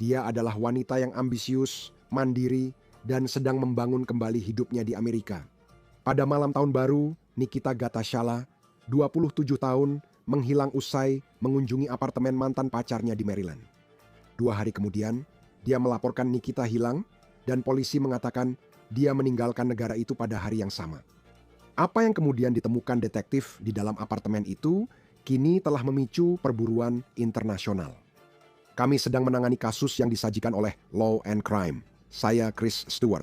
Dia adalah wanita yang ambisius, mandiri, dan sedang membangun kembali hidupnya di Amerika. Pada malam tahun baru, Nikita Gatashala, 27 tahun, menghilang usai mengunjungi apartemen mantan pacarnya di Maryland. 2 hari kemudian, dia melaporkan Nikita hilang dan polisi mengatakan dia meninggalkan negara itu pada hari yang sama. Apa yang kemudian ditemukan detektif di dalam apartemen itu kini telah memicu perburuan internasional. Kami sedang menangani kasus yang disajikan oleh Law and Crime. Saya Chris Stewart.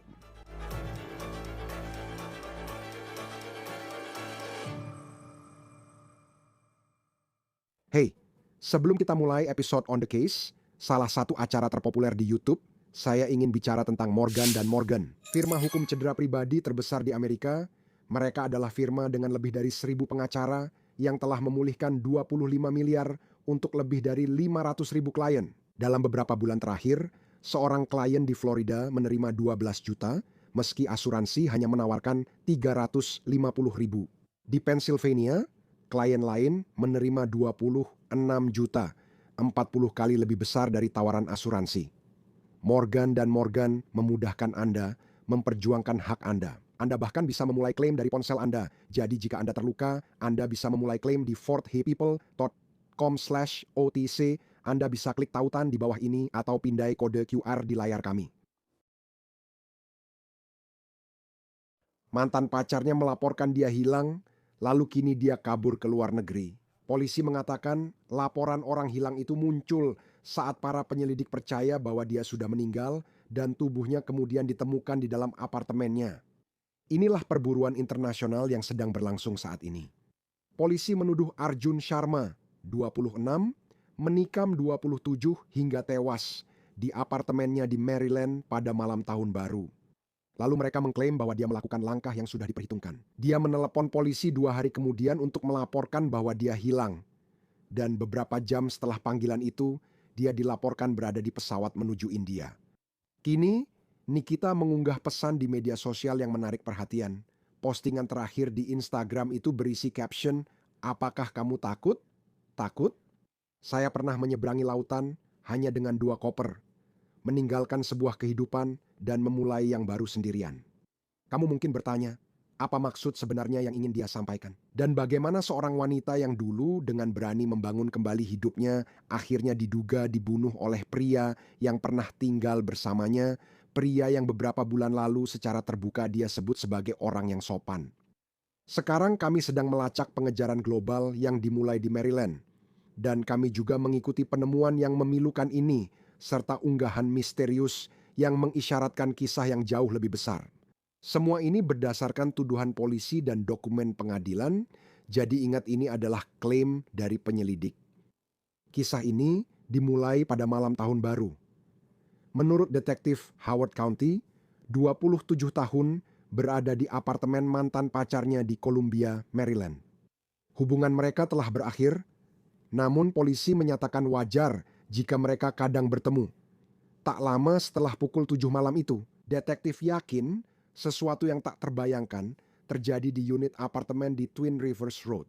Hey, sebelum kita mulai episode On The Case, salah satu acara terpopuler di YouTube, saya ingin bicara tentang Morgan & Morgan. Firma hukum cedera pribadi terbesar di Amerika. Mereka adalah firma dengan lebih dari 1.000 pengacara yang telah memulihkan 25 miliar untuk lebih dari 500.000 klien. Dalam beberapa bulan terakhir, seorang klien di Florida menerima 12 juta, meski asuransi hanya menawarkan 350.000. Di Pennsylvania, klien lain menerima 26 juta, 40 kali lebih besar dari tawaran asuransi. Morgan & Morgan memudahkan Anda memperjuangkan hak Anda. Anda bahkan bisa memulai klaim dari ponsel Anda. Jadi jika Anda terluka, Anda bisa memulai klaim di fortheypeople.com/OTC. Anda bisa klik tautan di bawah ini atau pindai kode QR di layar kami. Mantan pacarnya melaporkan dia hilang, lalu kini dia kabur ke luar negeri. Polisi mengatakan laporan orang hilang itu muncul saat para penyelidik percaya bahwa dia sudah meninggal dan tubuhnya kemudian ditemukan di dalam apartemennya. Inilah perburuan internasional yang sedang berlangsung saat ini. Polisi menuduh Arjun Sharma, 26, menikam 27 hingga tewas di apartemennya di Maryland pada malam tahun baru. Lalu mereka mengklaim bahwa dia melakukan langkah yang sudah diperhitungkan. Dia menelepon polisi 2 hari kemudian untuk melaporkan bahwa dia hilang. Dan beberapa jam setelah panggilan itu, dia dilaporkan berada di pesawat menuju India. Kini, Nikita mengunggah pesan di media sosial yang menarik perhatian. Postingan terakhir di Instagram itu berisi caption, "Apakah kamu takut? Takut? Saya pernah menyeberangi lautan hanya dengan 2 koper. Meninggalkan sebuah kehidupan dan memulai yang baru sendirian." Kamu mungkin bertanya, apa maksud sebenarnya yang ingin dia sampaikan? Dan bagaimana seorang wanita yang dulu dengan berani membangun kembali hidupnya akhirnya diduga dibunuh oleh pria yang pernah tinggal bersamanya, pria yang beberapa bulan lalu secara terbuka dia sebut sebagai orang yang sopan. Sekarang kami sedang melacak pengejaran global yang dimulai di Maryland. Dan kami juga mengikuti penemuan yang memilukan ini, serta unggahan misterius yang mengisyaratkan kisah yang jauh lebih besar. Semua ini berdasarkan tuduhan polisi dan dokumen pengadilan, jadi ingat ini adalah klaim dari penyelidik. Kisah ini dimulai pada malam tahun baru. Menurut detektif Howard County, 27 tahun berada di apartemen mantan pacarnya di Columbia, Maryland. Hubungan mereka telah berakhir, namun polisi menyatakan wajar jika mereka kadang bertemu. Tak lama setelah pukul 7 malam itu, detektif yakin sesuatu yang tak terbayangkan terjadi di unit apartemen di Twin Rivers Road.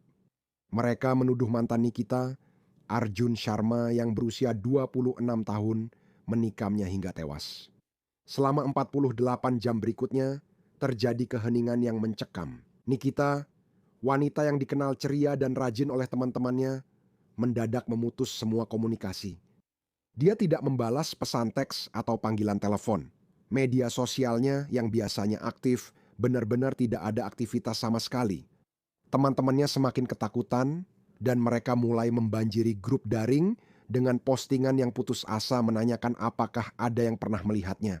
Mereka menuduh mantan Nikita, Arjun Sharma yang berusia 26 tahun, menikamnya hingga tewas. Selama 48 jam berikutnya, terjadi keheningan yang mencekam. Nikita, wanita yang dikenal ceria dan rajin oleh teman-temannya, mendadak memutus semua komunikasi. Dia tidak membalas pesan teks atau panggilan telepon. Media sosialnya yang biasanya aktif benar-benar tidak ada aktivitas sama sekali. Teman-temannya semakin ketakutan dan mereka mulai membanjiri grup daring dengan postingan yang putus asa menanyakan apakah ada yang pernah melihatnya.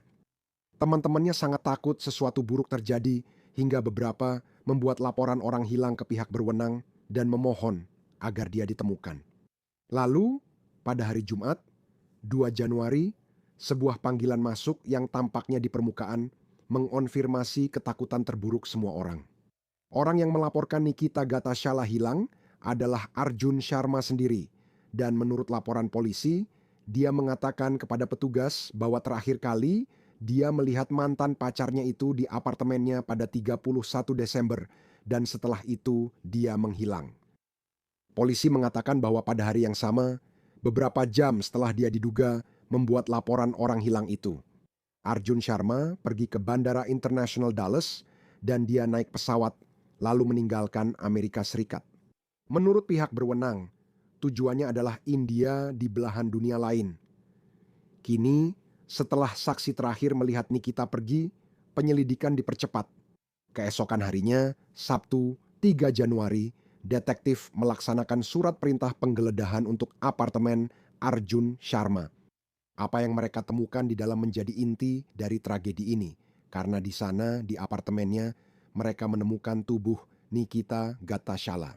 Teman-temannya sangat takut sesuatu buruk terjadi hingga beberapa membuat laporan orang hilang ke pihak berwenang dan memohon agar dia ditemukan. Lalu, pada hari Jumat, 2 Januari, sebuah panggilan masuk yang tampaknya di permukaan mengonfirmasi ketakutan terburuk semua orang. Orang yang melaporkan Nikita Gatashala hilang adalah Arjun Sharma sendiri. Dan menurut laporan polisi, dia mengatakan kepada petugas bahwa terakhir kali dia melihat mantan pacarnya itu di apartemennya pada 31 Desember dan setelah itu dia menghilang. Polisi mengatakan bahwa pada hari yang sama, beberapa jam setelah dia diduga membuat laporan orang hilang itu. Arjun Sharma pergi ke Bandara Internasional Dallas dan dia naik pesawat lalu meninggalkan Amerika Serikat. Menurut pihak berwenang, tujuannya adalah India di belahan dunia lain. Kini, setelah saksi terakhir melihat Nikita pergi, penyelidikan dipercepat. Keesokan harinya, Sabtu 3 Januari, detektif melaksanakan surat perintah penggeledahan untuk apartemen Arjun Sharma. Apa yang mereka temukan di dalam menjadi inti dari tragedi ini, karena di sana, di apartemennya, mereka menemukan tubuh Nikita Gatashala.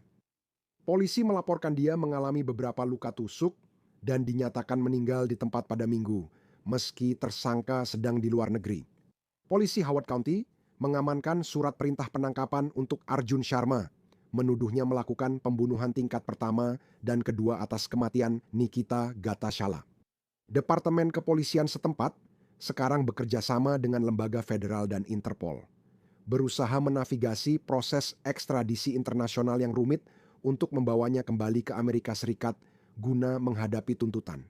Polisi melaporkan dia mengalami beberapa luka tusuk dan dinyatakan meninggal di tempat pada Minggu, meski tersangka sedang di luar negeri. Polisi Howard County mengamankan surat perintah penangkapan untuk Arjun Sharma, menuduhnya melakukan pembunuhan tingkat pertama dan kedua atas kematian Nikita Gatashala. Departemen Kepolisian setempat sekarang bekerja sama dengan lembaga federal dan Interpol, berusaha menavigasi proses ekstradisi internasional yang rumit untuk membawanya kembali ke Amerika Serikat guna menghadapi tuntutan.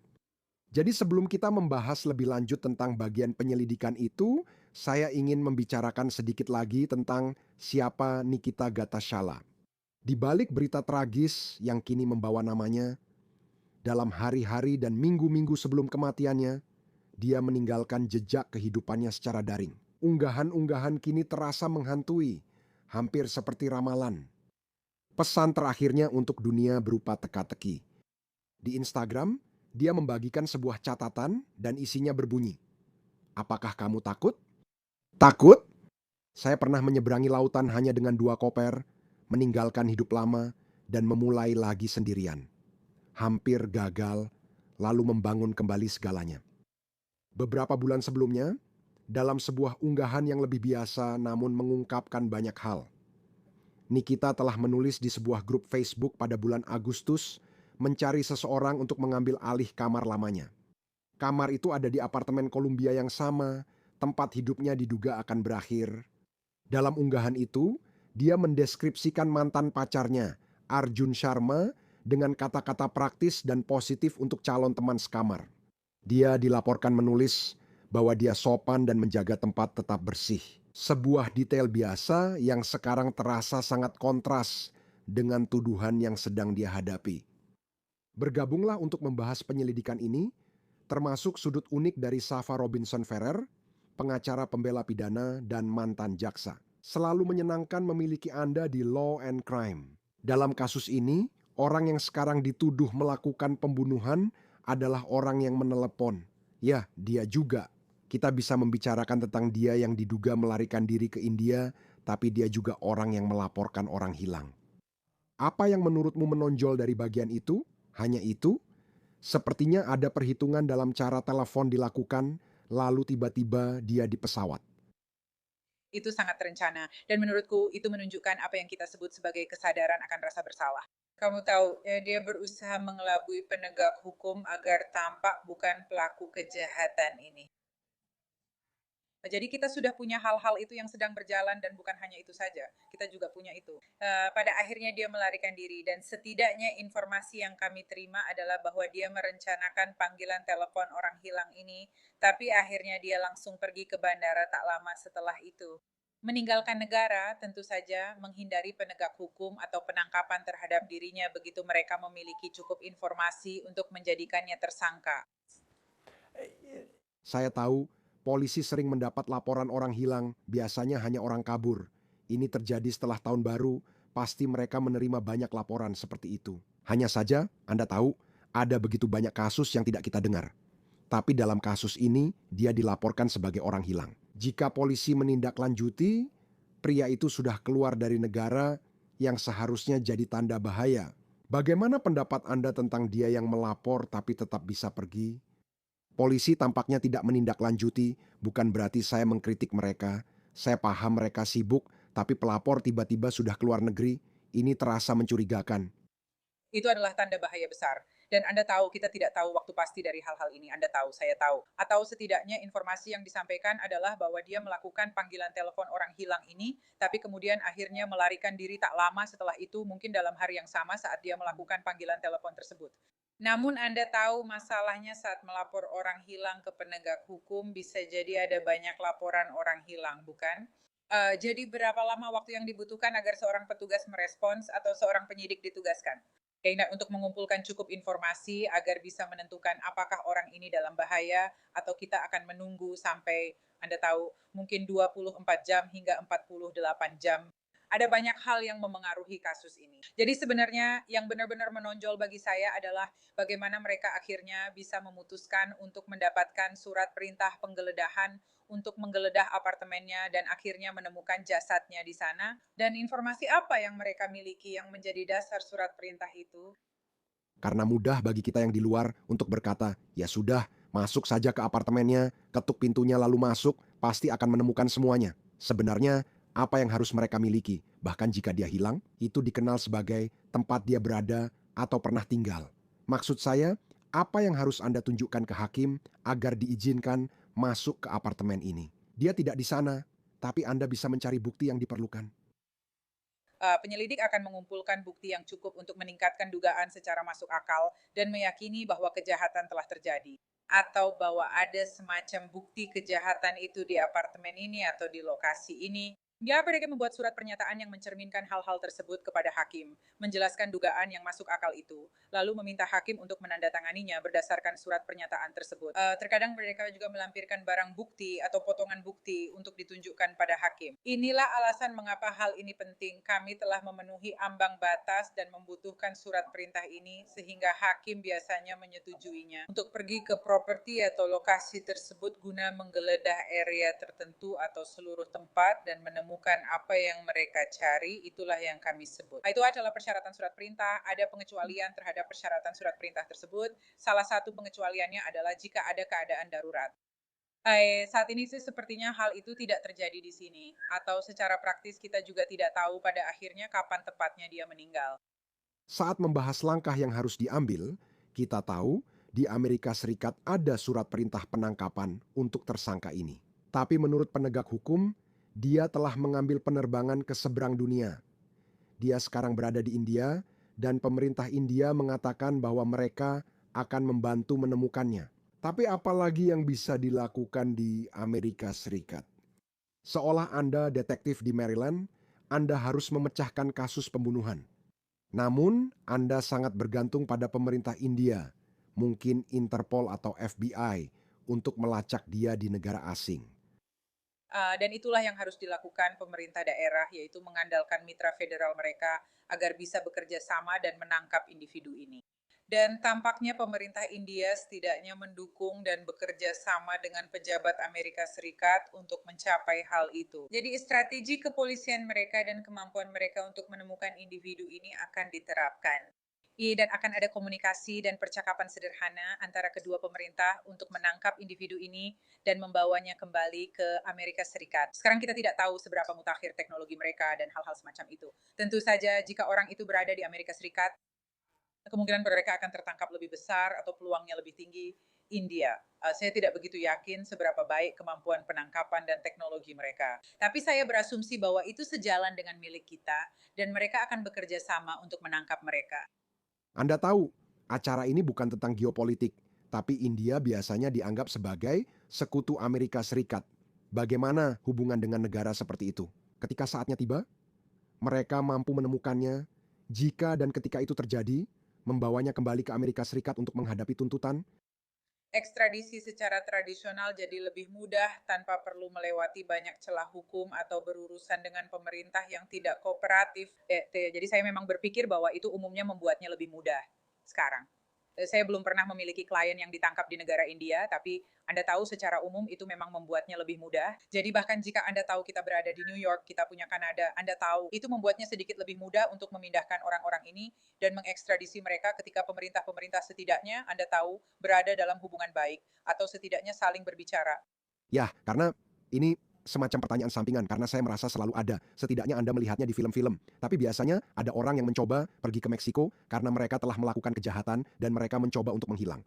Jadi sebelum kita membahas lebih lanjut tentang bagian penyelidikan itu, saya ingin membicarakan sedikit lagi tentang siapa Nikita Gatashala. Di balik berita tragis yang kini membawa namanya, dalam hari-hari dan minggu-minggu sebelum kematiannya, dia meninggalkan jejak kehidupannya secara daring. Unggahan-unggahan kini terasa menghantui, hampir seperti ramalan. Pesan terakhirnya untuk dunia berupa teka-teki. Di Instagram, dia membagikan sebuah catatan dan isinya berbunyi, "Apakah kamu takut?" Takut? Saya pernah menyeberangi lautan hanya dengan 2 koper, meninggalkan hidup lama, dan memulai lagi sendirian. Hampir gagal, lalu membangun kembali segalanya. Beberapa bulan sebelumnya, dalam sebuah unggahan yang lebih biasa namun mengungkapkan banyak hal, Nikita telah menulis di sebuah grup Facebook pada bulan Agustus mencari seseorang untuk mengambil alih kamar lamanya. Kamar itu ada di apartemen Columbia yang sama, tempat hidupnya diduga akan berakhir. Dalam unggahan itu, dia mendeskripsikan mantan pacarnya, Arjun Sharma, dengan kata-kata praktis dan positif untuk calon teman sekamar. Dia dilaporkan menulis bahwa dia sopan dan menjaga tempat tetap bersih. Sebuah detail biasa yang sekarang terasa sangat kontras dengan tuduhan yang sedang dia hadapi. Bergabunglah untuk membahas penyelidikan ini, termasuk sudut unik dari Safa Robinson Ferrer, pengacara pembela pidana dan mantan jaksa. Selalu menyenangkan memiliki Anda di Law and Crime. Dalam kasus ini, orang yang sekarang dituduh melakukan pembunuhan adalah orang yang menelepon. Ya, dia juga. Kita bisa membicarakan tentang dia yang diduga melarikan diri ke India, tapi dia juga orang yang melaporkan orang hilang. Apa yang menurutmu menonjol dari bagian itu? Hanya itu? Sepertinya ada perhitungan dalam cara telepon dilakukan, lalu tiba-tiba dia di pesawat. Itu sangat terencana. Dan menurutku itu menunjukkan apa yang kita sebut sebagai kesadaran akan rasa bersalah. Kamu tahu, ya, dia berusaha mengelabui penegak hukum agar tampak bukan pelaku kejahatan ini. Jadi kita sudah punya hal-hal itu yang sedang berjalan dan bukan hanya itu saja. Kita juga punya itu. Pada akhirnya dia melarikan diri dan setidaknya informasi yang kami terima adalah bahwa dia merencanakan panggilan telepon orang hilang ini, tapi akhirnya dia langsung pergi ke bandara tak lama setelah itu. Meninggalkan negara tentu saja menghindari penegak hukum atau penangkapan terhadap dirinya begitu mereka memiliki cukup informasi untuk menjadikannya tersangka. Saya tahu polisi sering mendapat laporan orang hilang, biasanya hanya orang kabur. Ini terjadi setelah tahun baru, pasti mereka menerima banyak laporan seperti itu. Hanya saja, Anda tahu, ada begitu banyak kasus yang tidak kita dengar. Tapi dalam kasus ini, dia dilaporkan sebagai orang hilang. Jika polisi menindaklanjuti, pria itu sudah keluar dari negara yang seharusnya jadi tanda bahaya. Bagaimana pendapat Anda tentang dia yang melapor tapi tetap bisa pergi? Polisi tampaknya tidak menindaklanjuti, bukan berarti saya mengkritik mereka. Saya paham mereka sibuk, tapi pelapor tiba-tiba sudah keluar negeri. Ini terasa mencurigakan. Itu adalah tanda bahaya besar. Dan Anda tahu, kita tidak tahu waktu pasti dari hal-hal ini. Anda tahu, saya tahu. Atau setidaknya informasi yang disampaikan adalah bahwa dia melakukan panggilan telepon orang hilang ini, tapi kemudian akhirnya melarikan diri tak lama setelah itu, mungkin dalam hari yang sama saat dia melakukan panggilan telepon tersebut. Namun Anda tahu masalahnya saat melapor orang hilang ke penegak hukum bisa jadi ada banyak laporan orang hilang, bukan? Jadi berapa lama waktu yang dibutuhkan agar seorang petugas merespons atau seorang penyidik ditugaskan? Kayak untuk mengumpulkan cukup informasi agar bisa menentukan apakah orang ini dalam bahaya atau kita akan menunggu sampai Anda tahu mungkin 24 jam hingga 48 jam. Ada banyak hal yang memengaruhi kasus ini. Jadi sebenarnya yang benar-benar menonjol bagi saya adalah bagaimana mereka akhirnya bisa memutuskan untuk mendapatkan surat perintah penggeledahan untuk menggeledah apartemennya dan akhirnya menemukan jasadnya di sana. Dan informasi apa yang mereka miliki yang menjadi dasar surat perintah itu? Karena mudah bagi kita yang di luar untuk berkata, ya sudah, masuk saja ke apartemennya, ketuk pintunya lalu masuk, pasti akan menemukan semuanya. Sebenarnya, apa yang harus mereka miliki, bahkan jika dia hilang, itu dikenal sebagai tempat dia berada atau pernah tinggal. Maksud saya, apa yang harus Anda tunjukkan ke hakim agar diizinkan masuk ke apartemen ini? Dia tidak di sana, tapi Anda bisa mencari bukti yang diperlukan. Penyelidik akan mengumpulkan bukti yang cukup untuk meningkatkan dugaan secara masuk akal dan meyakini bahwa kejahatan telah terjadi, atau bahwa ada semacam bukti kejahatan itu di apartemen ini atau di lokasi ini. Ya, mereka membuat surat pernyataan yang mencerminkan hal-hal tersebut kepada hakim, menjelaskan dugaan yang masuk akal itu, lalu meminta hakim untuk menandatanganinya berdasarkan surat pernyataan tersebut. Terkadang mereka juga melampirkan barang bukti atau potongan bukti untuk ditunjukkan pada hakim. Inilah alasan mengapa hal ini penting. Kami telah memenuhi ambang batas dan membutuhkan surat perintah ini sehingga hakim biasanya menyetujuinya untuk pergi ke properti atau lokasi tersebut guna menggeledah area tertentu atau seluruh tempat dan menemukan apa yang mereka cari. Itulah yang kami sebut. Itu adalah persyaratan surat perintah. Ada pengecualian terhadap persyaratan surat perintah tersebut. Salah satu pengecualiannya adalah jika ada keadaan darurat. Saat ini sih sepertinya hal itu tidak terjadi di sini, atau secara praktis kita juga tidak tahu pada akhirnya kapan tepatnya dia meninggal. Saat membahas langkah yang harus diambil, kita tahu di Amerika Serikat ada surat perintah penangkapan untuk tersangka ini. Tapi menurut penegak hukum, dia telah mengambil penerbangan ke seberang dunia. Dia sekarang berada di India dan pemerintah India mengatakan bahwa mereka akan membantu menemukannya. Tapi apalagi yang bisa dilakukan di Amerika Serikat? Seolah Anda detektif di Maryland, Anda harus memecahkan kasus pembunuhan. Namun, Anda sangat bergantung pada pemerintah India, mungkin Interpol atau FBI, untuk melacak dia di negara asing. Dan itulah yang harus dilakukan pemerintah daerah, yaitu mengandalkan mitra federal mereka agar bisa bekerja sama dan menangkap individu ini. Dan tampaknya pemerintah India setidaknya mendukung dan bekerja sama dengan pejabat Amerika Serikat untuk mencapai hal itu. Jadi strategi kepolisian mereka dan kemampuan mereka untuk menemukan individu ini akan diterapkan. Dan akan ada komunikasi dan percakapan sederhana antara kedua pemerintah untuk menangkap individu ini dan membawanya kembali ke Amerika Serikat. Sekarang kita tidak tahu seberapa mutakhir teknologi mereka dan hal-hal semacam itu. Tentu saja jika orang itu berada di Amerika Serikat, kemungkinan mereka akan tertangkap lebih besar atau peluangnya lebih tinggi. India, saya tidak begitu yakin seberapa baik kemampuan penangkapan dan teknologi mereka. Tapi saya berasumsi bahwa itu sejalan dengan milik kita dan mereka akan bekerja sama untuk menangkap mereka. Anda tahu, acara ini bukan tentang geopolitik, tapi India biasanya dianggap sebagai sekutu Amerika Serikat. Bagaimana hubungan dengan negara seperti itu? Ketika saatnya tiba, mereka mampu menemukannya. Jika dan ketika itu terjadi, membawanya kembali ke Amerika Serikat untuk menghadapi tuntutan. Ekstradisi secara tradisional jadi lebih mudah tanpa perlu melewati banyak celah hukum atau berurusan dengan pemerintah yang tidak kooperatif. Jadi saya memang berpikir bahwa itu umumnya membuatnya lebih mudah sekarang. Saya belum pernah memiliki klien yang ditangkap di negara India, tapi Anda tahu secara umum itu memang membuatnya lebih mudah. Jadi bahkan jika Anda tahu kita berada di New York, kita punya Kanada, Anda tahu itu membuatnya sedikit lebih mudah untuk memindahkan orang-orang ini dan mengekstradisi mereka ketika pemerintah-pemerintah setidaknya Anda tahu berada dalam hubungan baik atau setidaknya saling berbicara. Ya, karena ini semacam pertanyaan sampingan karena saya merasa selalu ada. Setidaknya Anda melihatnya di film-film. Tapi biasanya ada orang yang mencoba pergi ke Meksiko karena mereka telah melakukan kejahatan dan mereka mencoba untuk menghilang.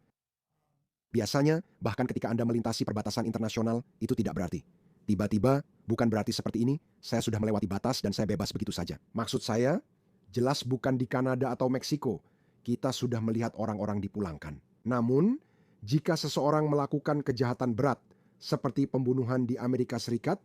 Biasanya, bahkan ketika Anda melintasi perbatasan internasional, itu tidak berarti. Tiba-tiba, bukan berarti seperti ini, saya sudah melewati batas dan saya bebas begitu saja. Maksud saya, jelas bukan di Kanada atau Meksiko. kita sudah melihat orang-orang dipulangkan. Namun, jika seseorang melakukan kejahatan berat seperti pembunuhan di Amerika Serikat,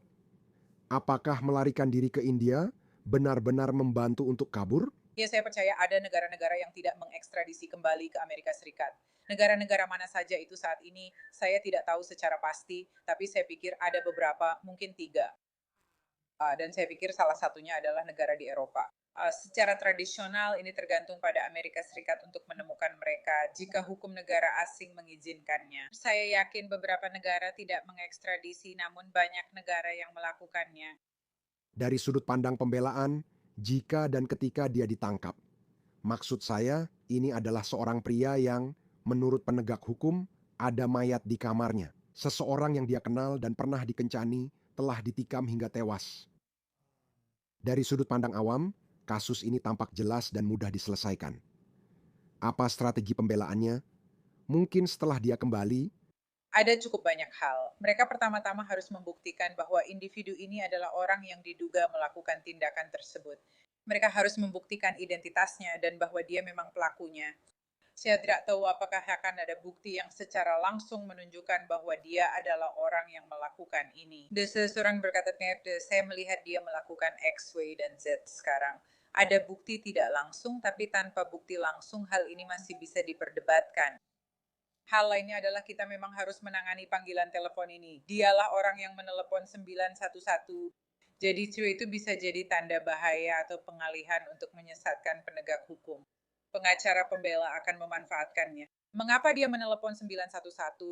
apakah melarikan diri ke India benar-benar membantu untuk kabur? Ya, saya percaya ada negara-negara yang tidak mengekstradisi kembali ke Amerika Serikat. Negara-negara mana saja itu saat ini, saya tidak tahu secara pasti, tapi saya pikir ada beberapa, mungkin 3. Dan saya pikir salah satunya adalah negara di Eropa. Secara tradisional ini tergantung pada Amerika Serikat untuk menemukan mereka jika hukum negara asing mengizinkannya. Saya yakin beberapa negara tidak mengekstradisi, namun banyak negara yang melakukannya. Dari sudut pandang pembelaan, jika dan ketika dia ditangkap. Maksud saya, ini adalah seorang pria yang, menurut penegak hukum, ada mayat di kamarnya. Seseorang yang dia kenal dan pernah dikencani telah ditikam hingga tewas. Dari sudut pandang awam, kasus ini tampak jelas dan mudah diselesaikan. Apa strategi pembelaannya? Mungkin setelah dia kembali, Ada cukup banyak hal. Mereka pertama-tama harus membuktikan bahwa individu ini adalah orang yang diduga melakukan tindakan tersebut. Mereka harus membuktikan identitasnya dan bahwa dia memang pelakunya. Saya tidak tahu apakah akan ada bukti yang secara langsung menunjukkan bahwa dia adalah orang yang melakukan ini. Seseorang berkata, saya melihat dia melakukan X, Y, dan Z sekarang. Ada bukti tidak langsung, tapi tanpa bukti langsung hal ini masih bisa diperdebatkan. Hal lainnya adalah kita memang harus menangani panggilan telepon ini. Dialah orang yang menelepon 911. Jadi itu bisa jadi tanda bahaya atau pengalihan untuk menyesatkan penegak hukum. Pengacara pembela akan memanfaatkannya. Mengapa dia menelepon 911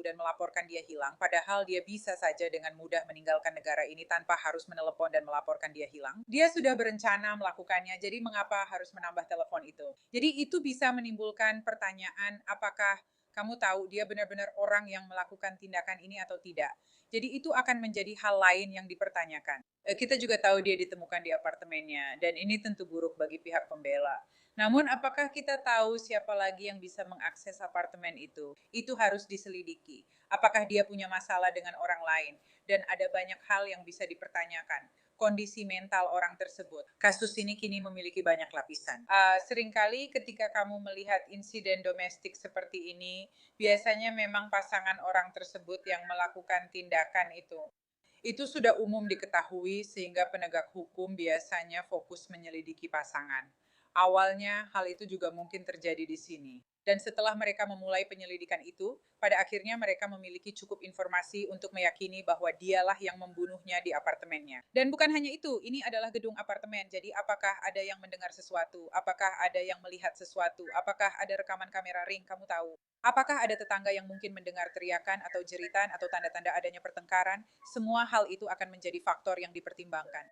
dan melaporkan dia hilang, padahal dia bisa saja dengan mudah meninggalkan negara ini tanpa harus menelepon dan melaporkan dia hilang? Dia sudah berencana melakukannya, jadi mengapa harus menambah telepon itu? Jadi itu bisa menimbulkan pertanyaan, apakah kamu tahu dia benar-benar orang yang melakukan tindakan ini atau tidak? Jadi itu akan menjadi hal lain yang dipertanyakan. Kita juga tahu dia ditemukan di apartemennya, dan ini tentu buruk bagi pihak pembela. Namun apakah kita tahu siapa lagi yang bisa mengakses apartemen itu? Itu harus diselidiki. Apakah dia punya masalah dengan orang lain? Dan ada banyak hal yang bisa dipertanyakan. Kondisi mental orang tersebut. Kasus ini kini memiliki banyak lapisan. Seringkali ketika kamu melihat insiden domestik seperti ini, biasanya memang pasangan orang tersebut yang melakukan tindakan itu. Itu sudah umum diketahui sehingga penegak hukum biasanya fokus menyelidiki pasangan. Awalnya hal itu juga mungkin terjadi di sini. Dan setelah mereka memulai penyelidikan itu, pada akhirnya mereka memiliki cukup informasi untuk meyakini bahwa dialah yang membunuhnya di apartemennya. Dan bukan hanya itu, ini adalah gedung apartemen. Jadi apakah ada yang mendengar sesuatu? Apakah ada yang melihat sesuatu? Apakah ada rekaman kamera ring? Kamu tahu. Apakah ada tetangga yang mungkin mendengar teriakan atau jeritan atau tanda-tanda adanya pertengkaran? Semua hal itu akan menjadi faktor yang dipertimbangkan.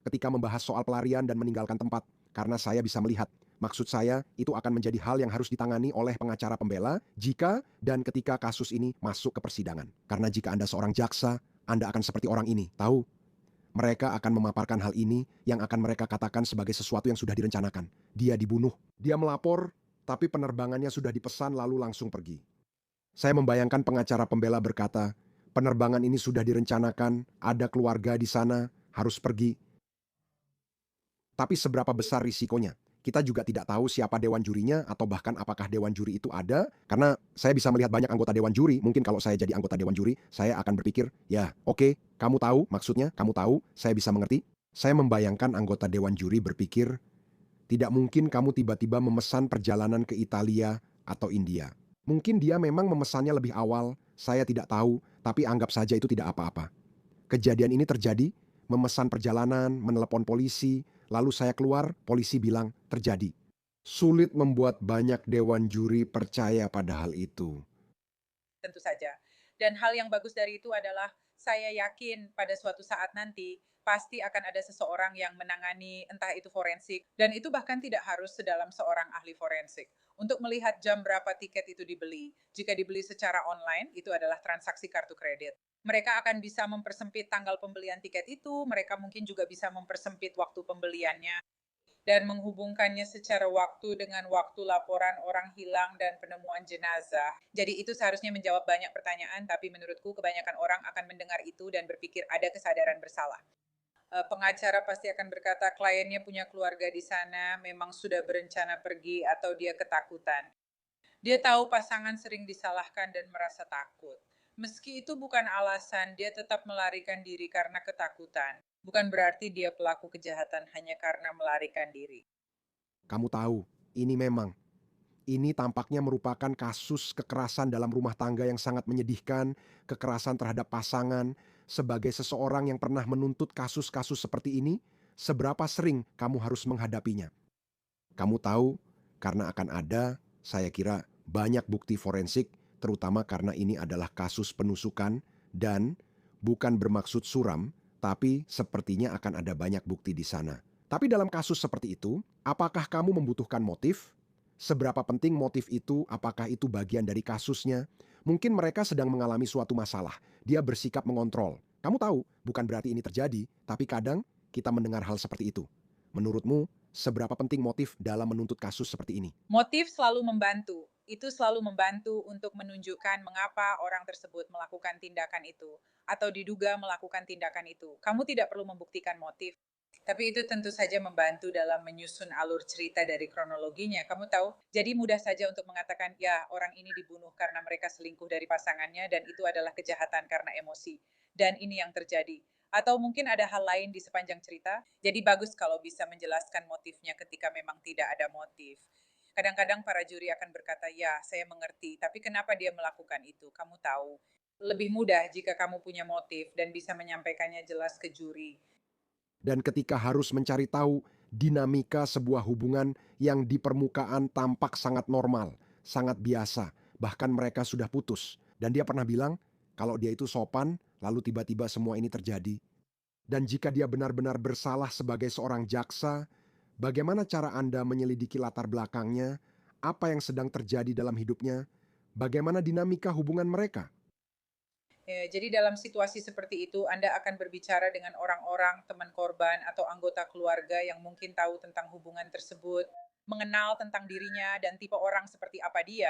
ketika membahas soal pelarian dan meninggalkan tempat, karena saya bisa melihat. Maksud saya, itu akan menjadi hal yang harus ditangani oleh pengacara pembela jika dan ketika kasus ini masuk ke persidangan. Karena jika Anda seorang jaksa, Anda akan seperti orang ini, tahu? Mereka akan memaparkan hal ini yang akan mereka katakan sebagai sesuatu yang sudah direncanakan. Dia dibunuh, dia melapor, tapi penerbangannya sudah dipesan lalu langsung pergi. Saya membayangkan pengacara pembela berkata, penerbangan ini sudah direncanakan, ada keluarga di sana, harus pergi. Tapi seberapa besar risikonya? Kita juga tidak tahu siapa dewan jurinya atau bahkan apakah dewan juri itu ada. Karena saya bisa melihat banyak anggota dewan juri. Mungkin kalau saya jadi anggota dewan juri, saya akan berpikir, ya oke, kamu tahu maksudnya, kamu tahu, saya bisa mengerti. Saya membayangkan anggota dewan juri berpikir, tidak mungkin kamu tiba-tiba memesan perjalanan ke Italia atau India. Mungkin dia memang memesannya lebih awal, saya tidak tahu, tapi anggap saja itu tidak apa-apa. Kejadian ini terjadi, memesan perjalanan, menelepon polisi, lalu saya keluar, polisi bilang terjadi. Sulit membuat banyak dewan juri percaya pada hal itu. Tentu saja. Dan hal yang bagus dari itu adalah saya yakin pada suatu saat nanti pasti akan ada seseorang yang menangani entah itu forensik, dan itu bahkan tidak harus sedalam seorang ahli forensik. Untuk melihat jam berapa tiket itu dibeli. Jika dibeli secara online, itu adalah transaksi kartu kredit. Mereka akan bisa mempersempit tanggal pembelian tiket itu, mereka mungkin juga bisa mempersempit waktu pembeliannya dan menghubungkannya secara waktu dengan waktu laporan orang hilang dan penemuan jenazah. Jadi itu seharusnya menjawab banyak pertanyaan, tapi menurutku kebanyakan orang akan mendengar itu dan berpikir ada kesadaran bersalah. Pengacara pasti akan berkata kliennya punya keluarga di sana, memang sudah berencana pergi atau dia ketakutan. Dia tahu pasangan sering disalahkan dan merasa takut. Meski itu bukan alasan, dia tetap melarikan diri karena ketakutan. Bukan berarti dia pelaku kejahatan hanya karena melarikan diri. Kamu tahu, ini tampaknya merupakan kasus kekerasan dalam rumah tangga yang sangat menyedihkan, kekerasan terhadap pasangan. Sebagai seseorang yang pernah menuntut kasus-kasus seperti ini, seberapa sering kamu harus menghadapinya? Kamu tahu, karena akan ada, saya kira, banyak bukti forensik, terutama karena ini adalah kasus penusukan dan bukan bermaksud suram, tapi sepertinya akan ada banyak bukti di sana. Tapi dalam kasus seperti itu, apakah kamu membutuhkan motif? Seberapa penting motif itu? Apakah itu bagian dari kasusnya? Mungkin mereka sedang mengalami suatu masalah. Dia bersikap mengontrol. Kamu tahu, bukan berarti ini terjadi, tapi kadang kita mendengar hal seperti itu. Menurutmu, seberapa penting motif dalam menuntut kasus seperti ini? Motif selalu membantu. Itu selalu membantu untuk menunjukkan mengapa orang tersebut melakukan tindakan itu atau diduga melakukan tindakan itu. Kamu tidak perlu membuktikan motif, tapi itu tentu saja membantu dalam menyusun alur cerita dari kronologinya. Kamu tahu, jadi mudah saja untuk mengatakan, ya orang ini dibunuh karena mereka selingkuh dari pasangannya dan itu adalah kejahatan karena emosi. Dan ini yang terjadi. Atau mungkin ada hal lain di sepanjang cerita. Jadi bagus kalau bisa menjelaskan motifnya ketika memang tidak ada motif. Kadang-kadang para juri akan berkata, ya saya mengerti, tapi kenapa dia melakukan itu? Kamu tahu. Lebih mudah jika kamu punya motif dan bisa menyampaikannya jelas ke juri. Dan ketika harus mencari tahu dinamika sebuah hubungan yang di permukaan tampak sangat normal, sangat biasa, bahkan mereka sudah putus. Dan dia pernah bilang kalau dia itu sopan, lalu tiba-tiba semua ini terjadi. Dan jika dia benar-benar bersalah sebagai seorang jaksa, bagaimana cara Anda menyelidiki latar belakangnya, apa yang sedang terjadi dalam hidupnya, bagaimana dinamika hubungan mereka? Ya, jadi dalam situasi seperti itu, Anda akan berbicara dengan orang-orang, teman korban, atau anggota keluarga yang mungkin tahu tentang hubungan tersebut, mengenal tentang dirinya dan tipe orang seperti apa dia,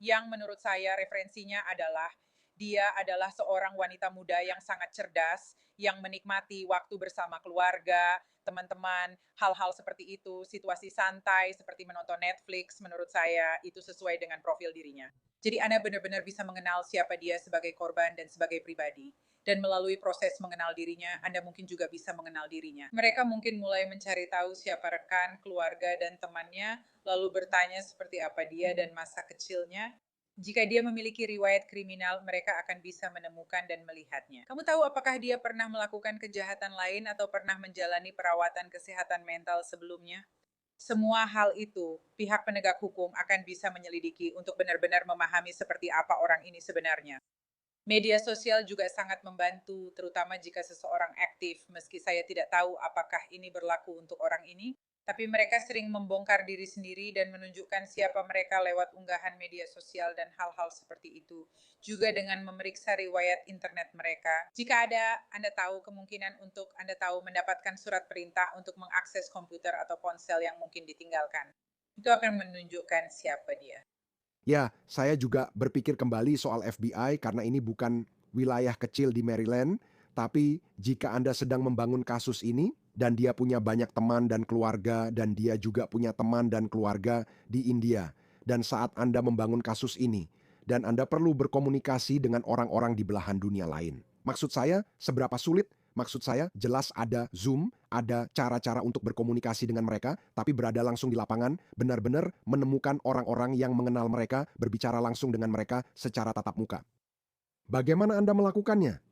yang menurut saya referensinya adalah dia adalah seorang wanita muda yang sangat cerdas, yang menikmati waktu bersama keluarga, teman-teman, hal-hal seperti itu, situasi santai seperti menonton Netflix, menurut saya itu sesuai dengan profil dirinya. Jadi Anda benar-benar bisa mengenal siapa dia sebagai korban dan sebagai pribadi. Dan melalui proses mengenal dirinya, Anda mungkin juga bisa mengenal dirinya. Mereka mungkin mulai mencari tahu siapa rekan, keluarga, dan temannya, lalu bertanya seperti apa dia dan masa kecilnya. Jika dia memiliki riwayat kriminal, mereka akan bisa menemukan dan melihatnya. Kamu tahu apakah dia pernah melakukan kejahatan lain atau pernah menjalani perawatan kesehatan mental sebelumnya? Semua hal itu, pihak penegak hukum akan bisa menyelidiki untuk benar-benar memahami seperti apa orang ini sebenarnya. Media sosial juga sangat membantu, terutama jika seseorang aktif, meski saya tidak tahu apakah ini berlaku untuk orang ini, tapi mereka sering membongkar diri sendiri dan menunjukkan siapa mereka lewat unggahan media sosial dan hal-hal seperti itu. Juga dengan memeriksa riwayat internet mereka. Jika ada, Anda tahu kemungkinan untuk Anda tahu mendapatkan surat perintah untuk mengakses komputer atau ponsel yang mungkin ditinggalkan. Itu akan menunjukkan siapa dia. Ya, saya juga berpikir kembali soal FBI karena ini bukan wilayah kecil di Maryland, tapi jika Anda sedang membangun kasus ini dan dia punya banyak teman dan keluarga dan dia juga punya teman dan keluarga di India, dan saat Anda membangun kasus ini dan Anda perlu berkomunikasi dengan orang-orang di belahan dunia lain. Maksud saya, seberapa sulit? Maksud saya, jelas ada Zoom, ada cara-cara untuk berkomunikasi dengan mereka, tapi berada langsung di lapangan, benar-benar menemukan orang-orang yang mengenal mereka, berbicara langsung dengan mereka secara tatap muka. Bagaimana Anda melakukannya?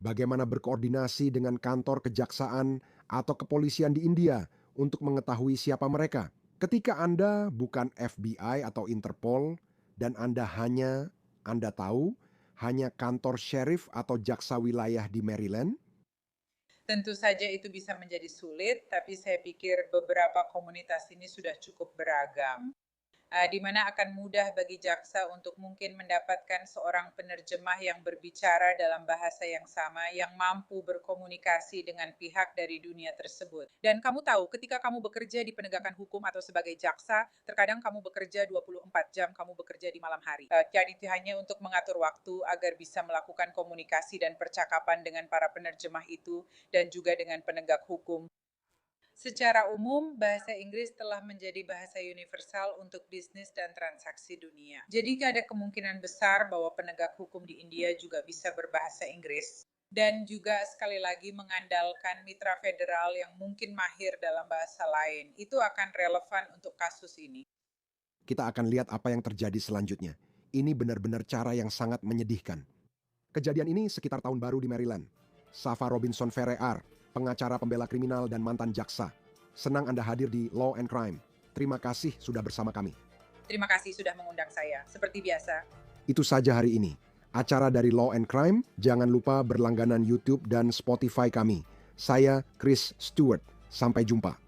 Bagaimana berkoordinasi dengan kantor kejaksaan atau kepolisian di India untuk mengetahui siapa mereka? Ketika Anda bukan FBI atau Interpol dan Anda tahu hanya kantor sheriff atau jaksa wilayah di Maryland. Tentu saja itu bisa menjadi sulit, tapi saya pikir beberapa komunitas ini sudah cukup beragam. di mana akan mudah bagi jaksa untuk mungkin mendapatkan seorang penerjemah yang berbicara dalam bahasa yang sama, yang mampu berkomunikasi dengan pihak dari dunia tersebut. Dan kamu tahu, ketika kamu bekerja di penegakan hukum atau sebagai jaksa, terkadang kamu bekerja 24 jam, kamu bekerja di malam hari. Jadi hanya untuk mengatur waktu agar bisa melakukan komunikasi dan percakapan dengan para penerjemah itu dan juga dengan penegak hukum. Secara umum, bahasa Inggris telah menjadi bahasa universal untuk bisnis dan transaksi dunia. Jadi ada kemungkinan besar bahwa penegak hukum di India juga bisa berbahasa Inggris. Dan juga sekali lagi mengandalkan mitra federal yang mungkin mahir dalam bahasa lain. Itu akan relevan untuk kasus ini. Kita akan lihat apa yang terjadi selanjutnya. Ini benar-benar cara yang sangat menyedihkan. Kejadian ini sekitar tahun baru di Maryland. Safa Robinson Ferrear, pengacara pembela kriminal dan mantan jaksa. Senang Anda hadir di Law and Crime. Terima kasih sudah bersama kami. Terima kasih sudah mengundang saya. Seperti biasa. Itu saja hari ini. Acara dari Law and Crime, jangan lupa berlangganan YouTube dan Spotify kami. Saya Chris Stewart. Sampai jumpa.